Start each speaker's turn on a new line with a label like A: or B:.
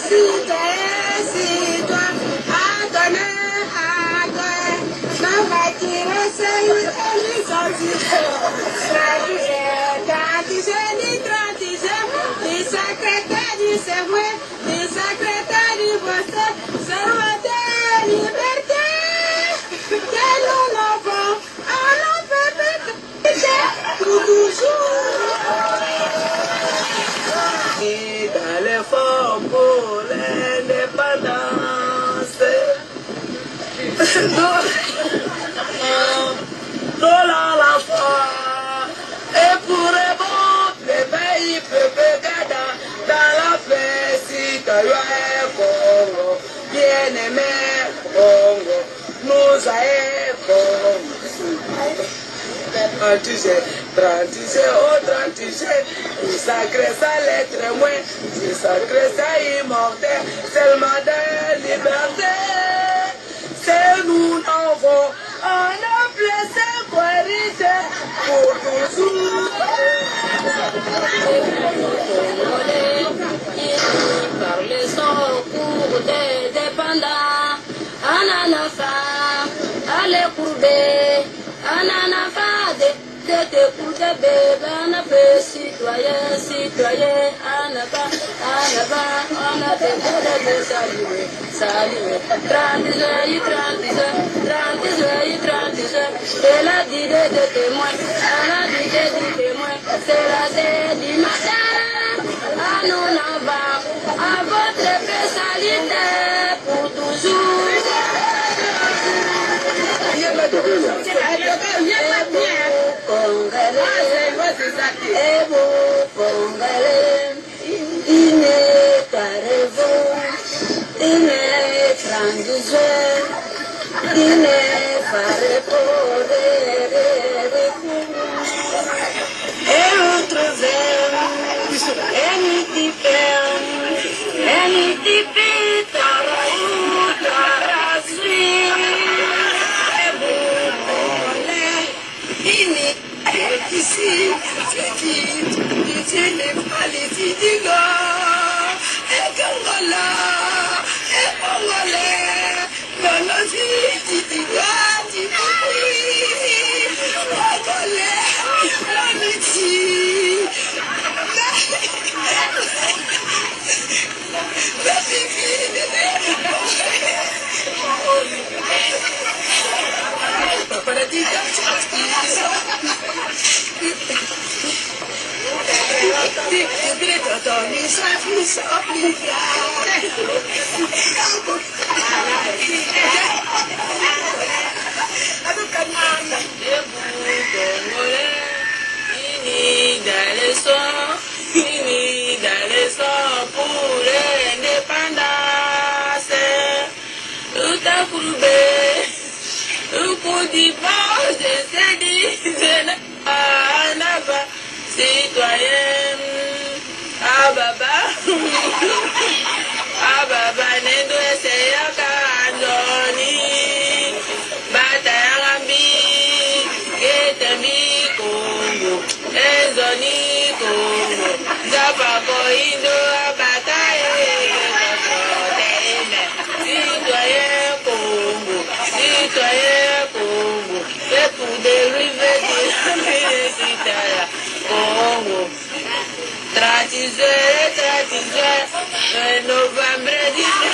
A: citoyen, citoyen, adonner, adonner, n'en va-t-il essayer de sortir? Tradition, du secrétaire du serment, du secrétaire du poste, serviteur de liberté, que nous l'avons, à la perpétuité, pour toujours. Et dans l'effort pour l'indépendance, dans la foi, et pour le bon, le pays peut gagner dans la paix, citoyen Congo, bien-aimé Congo, nous avons 36, oh 36, il sacré sa lettre moins, il sacré sa immortel, seulement de liberté, c'est nous n'avons un noble sécurité pour toujours. Par le secours des dépendants, Ananafa, allez courber, Ananafa, de courber, bébé, citoyen, citoyen, Anaba, on a fait saluer, 30 c'est la d'idée de témoin, la d'idée du témoin, c'est la tête du matin, à nous n'en va, à votre spécialité pour toujours. Et vous, Congolais, il n'est pas raison, il n'est transition, il n'est pas reposé. Et vous trouvez, anything, ici, les palais et Congola, et Congolais, dans nos vies, Congolais, l'amitié, pour l'indépendance, tout a courbé, un coup divorce, c'est dit, Anaba, citoyen, Ababa, Nendo Seya Kandoni, Batayarambi, Getami Congo, Ezoni Congo, Zapako Indo Abataye, citoyen Congo, et pour dériver de la Congo. 36 novembre 19.